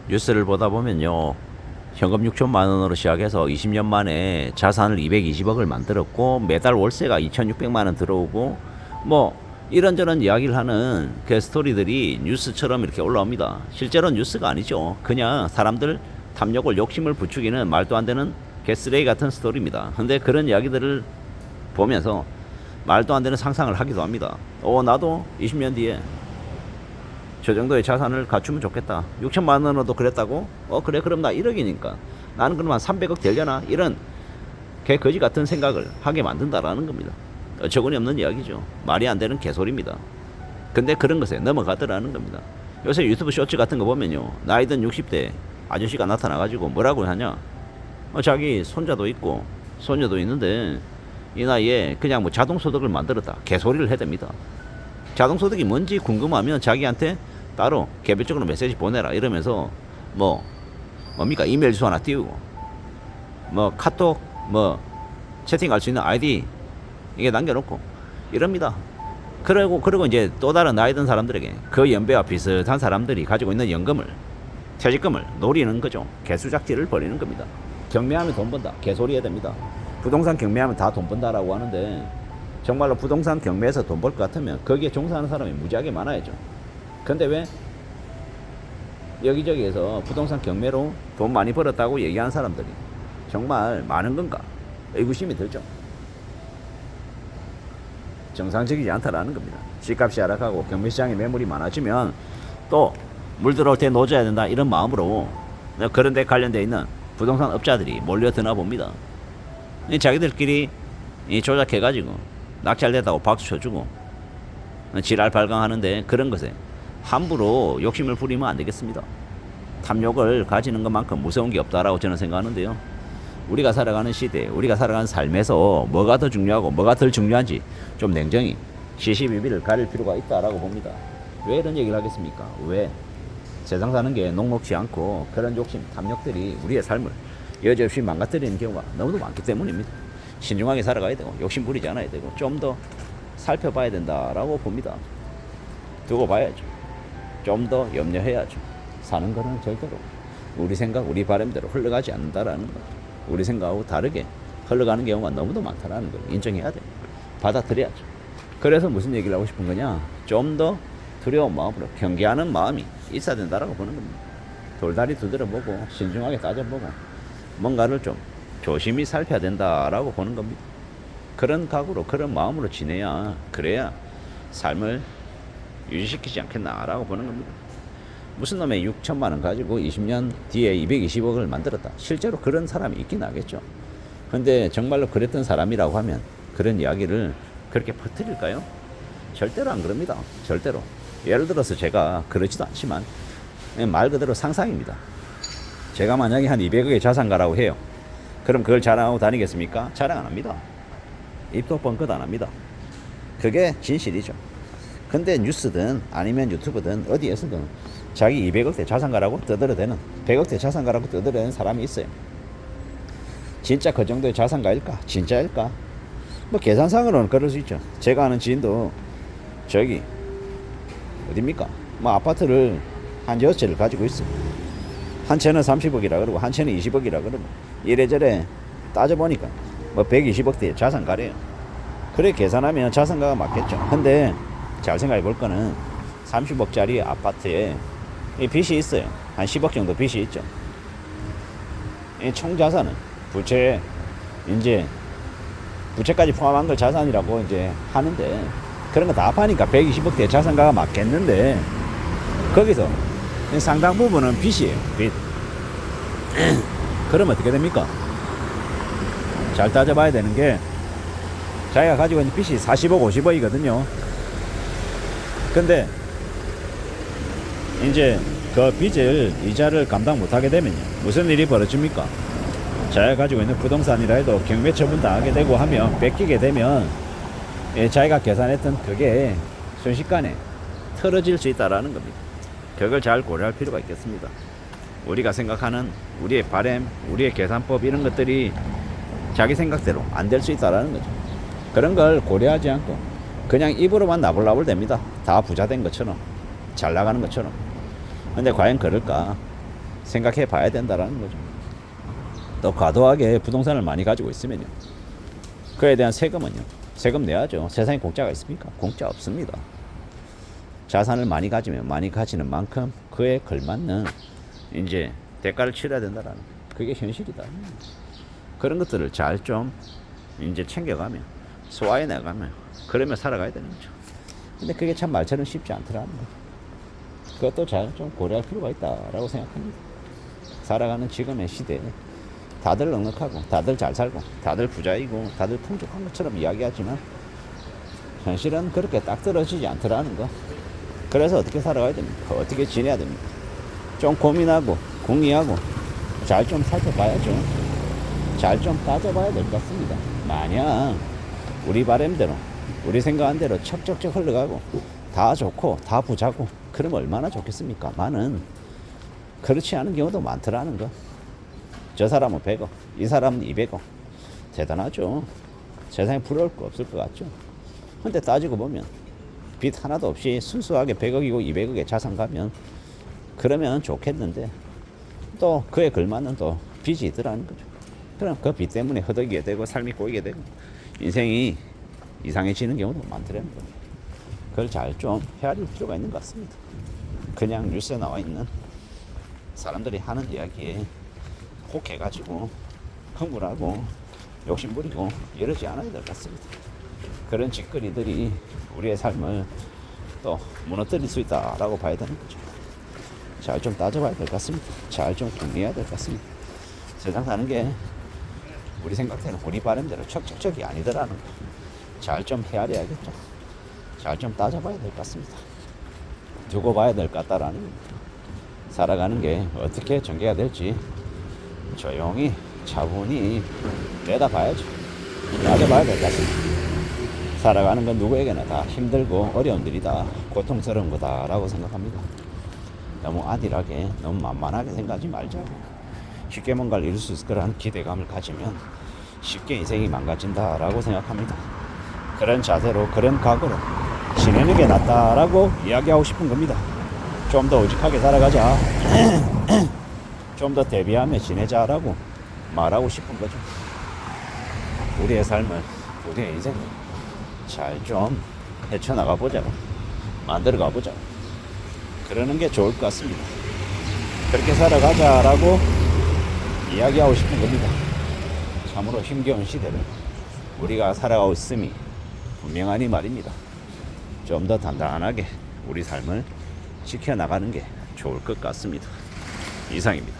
뉴스를 보다 보면요. 현금 6천만 원으로 시작해서 20년 만에 자산을 220억을 만들었고 매달 월세가 2,600만 원 들어오고 뭐 이런저런 이야기를 하는 그 스토리들이 뉴스처럼 이렇게 올라옵니다. 실제로 뉴스가 아니죠. 그냥 사람들 탐욕을 욕심을 부추기는 말도 안 되는 개쓰레기 같은 스토리입니다. 근데 그런 이야기들을 보면서 말도 안 되는 상상을 하기도 합니다. 나도 20년 뒤에 저 정도의 자산을 갖추면 좋겠다. 6천만 원으로도 그랬다고? 그래, 그럼 나 1억이니까. 나는 그럼 한 300억 되려나? 이런 개거지 같은 생각을 하게 만든다라는 겁니다. 어처구니 없는 이야기죠. 말이 안 되는 개소리입니다. 근데 그런 것에 넘어가더라는 겁니다. 요새 유튜브 쇼츠 같은 거 보면요. 나이든 60대 아저씨가 나타나가지고 뭐라고 하냐? 자기 손자도 있고, 손녀도 있는데, 이 나이에 그냥 뭐 자동소득을 만들었다. 개소리를 해댑니다. 자동소득이 뭔지 궁금하면 자기한테 따로 개별적으로 메시지 보내라 이러면서 뭡니까 이메일 주소 하나 띄우고 카톡 채팅할 수 있는 아이디 이게 남겨놓고 이럽니다. 그리고 이제 또 다른 나이 든 사람들에게 그 연배와 비슷한 사람들이 가지고 있는 연금을 퇴직금을 노리는 거죠. 개수작질을 벌이는 겁니다. 경매하면 돈 번다 개소리 해야 됩니다. 부동산 경매하면 다 돈 번다라고 하는데 정말로 부동산 경매에서 돈 벌 것 같으면 거기에 종사하는 사람이 무지하게 많아야죠. 근데 왜 여기저기에서 부동산 경매로 돈 많이 벌었다고 얘기하는 사람들이 정말 많은 건가 의구심이 들죠. 정상적이지 않다라는 겁니다. 집값이 하락하고 경매시장에 매물이 많아지면 또 물 들어올 때 놓아줘야 된다 이런 마음으로 그런 데 관련되어 있는 부동산 업자들이 몰려드나 봅니다. 자기들끼리 조작해가지고 낙찰됐다고 박수 쳐주고 지랄 발광하는데 그런 것에 함부로 욕심을 부리면 안 되겠습니다. 탐욕을 가지는 것만큼 무서운 게 없다라고 저는 생각하는데요. 우리가 살아가는 시대, 우리가 살아가는 삶에서 뭐가 더 중요하고 뭐가 덜 중요한지 좀 냉정히 시시비비를 가릴 필요가 있다라고 봅니다. 왜 이런 얘기를 하겠습니까? 왜? 세상 사는 게 녹록지 않고 그런 욕심, 탐욕들이 우리의 삶을 여지없이 망가뜨리는 경우가 너무도 많기 때문입니다. 신중하게 살아가야 되고 욕심 부리지 않아야 되고 좀 더 살펴봐야 된다라고 봅니다. 두고 봐야죠. 좀 더 염려해야죠. 사는 거는 절대로 우리 생각, 우리 바람대로 흘러가지 않는다라는 것. 우리 생각하고 다르게 흘러가는 경우가 너무도 많다라는 걸 인정해야 돼요. 받아들여야죠. 그래서 무슨 얘기를 하고 싶은 거냐? 좀 더 두려운 마음으로 경계하는 마음이 있어야 된다라고 보는 겁니다. 돌다리 두드려보고 신중하게 따져보고 뭔가를 좀 조심히 살펴야 된다라고 보는 겁니다. 그런 각오로 그런 마음으로 지내야 그래야 삶을 유지시키지 않겠나라고 보는 겁니다. 무슨 놈의 6천만 원 가지고 20년 뒤에 220억을 만들었다. 실제로 그런 사람이 있긴 하겠죠. 근데 정말로 그랬던 사람이라고 하면 그런 이야기를 그렇게 퍼뜨릴까요? 절대로 안 그럽니다. 절대로. 예를 들어서 제가 그러지도 않지만 말 그대로 상상입니다. 제가 만약에 한 200억의 자산가라고 해요. 그럼 그걸 자랑하고 다니겠습니까? 자랑 안 합니다. 입도 뻥끗 안 합니다. 그게 진실이죠. 근데 뉴스든 아니면 유튜브든 어디에서든 자기 200억대 자산가라고 떠들어대는 100억대 자산가라고 떠들어대는 사람이 있어요. 진짜 그 정도의 자산가일까? 진짜일까? 계산상으로는 그럴 수 있죠. 제가 아는 지인도 저기 어딥니까? 아파트를 한 6채를 가지고 있어요. 한 채는 30억이라 그러고 한 채는 20억이라 그러고 이래저래 따져보니까 120억대 자산가래요. 그래 계산하면 자산가가 맞겠죠. 근데 잘 생각해 볼 거는 30억짜리 아파트에 빚이 있어요. 한 10억 정도 빚이 있죠. 총 자산은 부채 이제 부채까지 포함한 걸 자산이라고 이제 하는데 그런 거 다 합하니까 120억대 자산가가 맞겠는데 거기서 상당 부분은 빚이에요. 빚. 그러면 어떻게 됩니까? 잘 따져봐야 되는 게 자기가 가지고 있는 빚이 40억 50억이거든요. 근데 이제 그 빚을 이자를 감당 못하게 되면요 무슨 일이 벌어집니까? 자기가 가지고 있는 부동산이라 해도 경매 처분 당하게 되고 하면 뺏기게 되면 자기가 계산했던 그게 순식간에 틀어질 수 있다라는 겁니다. 그걸 잘 고려할 필요가 있겠습니다. 우리가 생각하는 우리의 바램, 우리의 계산법 이런 것들이 자기 생각대로 안 될 수 있다라는 거죠. 그런 걸 고려하지 않고 그냥 입으로만 나불나불 됩니다. 다 부자 된 것처럼 잘 나가는 것처럼. 근데 과연 그럴까? 생각해 봐야 된다라는 거죠. 또 과도하게 부동산을 많이 가지고 있으면요, 그에 대한 세금은요, 세금 내야죠. 세상에 공짜가 있습니까? 공짜 없습니다. 자산을 많이 가지면 많이 가지는 만큼 그에 걸맞는 이제 대가를 치러야 된다라는, 그게 현실이다. 그런 것들을 잘 좀 이제 챙겨가며 소화해 나가며 그러며 살아가야 되는 거죠. 근데 그게 참 말처럼 쉽지 않더라는 거. 그것도 잘 좀 고려할 필요가 있다라고 생각합니다. 살아가는 지금의 시대에 다들 넉넉하고 다들 잘 살고 다들 부자이고 다들 풍족한 것처럼 이야기하지만 현실은 그렇게 딱 떨어지지 않더라는 거. 그래서 어떻게 살아가야 됩니까? 어떻게 지내야 됩니까? 좀 고민하고 궁리하고 잘 좀 살펴봐야죠. 잘 좀 따져봐야 될 것 같습니다. 마냥 우리 바람대로 우리 생각한 대로 척척척 흘러가고 다 좋고 다 부자고 그러면 얼마나 좋겠습니까? 많은 그렇지 않은 경우도 많더라는 거. 저 사람은 100억, 이 사람은 200억. 대단하죠. 세상에 부러울 거 없을 것 같죠. 근데 따지고 보면 빚 하나도 없이 순수하게 100억이고 200억의 자산 가면 그러면 좋겠는데 또 그에 걸맞는 또 빚이 있더라는 거죠. 그럼 그 빚 때문에 허덕이게 되고 삶이 꼬이게 되고 인생이 이상해지는 경우도 많더라는 거예요. 그걸 잘 좀 헤아릴 필요가 있는 것 같습니다. 그냥 뉴스에 나와 있는 사람들이 하는 이야기에 혹해가지고 흥분하고 욕심부리고 이러지 않아야 될 것 같습니다. 그런 짓거리들이 우리의 삶을 또 무너뜨릴 수 있다라고 봐야 되는 거죠. 잘 좀 따져봐야 될 것 같습니다. 잘 좀 궁리해야 될 것 같습니다. 세상 사는 게 우리 생각대로 우리 바람대로 척척척이 아니더라는 거. 잘 좀 헤아려야겠죠. 잘 좀 따져봐야 될 것 같습니다. 두고 봐야 될 것 같다라는 겁니다. 살아가는 게 어떻게 전개가 될지 조용히 차분히 내다봐야죠. 따져봐야 될 것 같습니다. 살아가는 건 누구에게나 다 힘들고 어려운 일이다, 고통스러운 거다라고 생각합니다. 너무 안일하게 너무 만만하게 생각하지 말자고. 쉽게 뭔가를 이룰 수 있을 거라는 기대감을 가지면 쉽게 인생이 망가진다라고 생각합니다. 그런 자세로 그런 각오로 지내는 게 낫다라고 이야기하고 싶은 겁니다. 좀 더 우직하게 살아가자. 좀 더 대비하며 지내자라고 말하고 싶은 거죠. 우리의 삶을, 우리의 인생을 잘 좀 헤쳐나가 보자고, 만들어 가보자고. 그러는 게 좋을 것 같습니다. 그렇게 살아가자라고 이야기하고 싶은 겁니다. 참으로 힘겨운 시대를 우리가 살아가고 있음이 분명하니 말입니다. 좀 더 단단하게 우리 삶을 지켜나가는 게 좋을 것 같습니다. 이상입니다.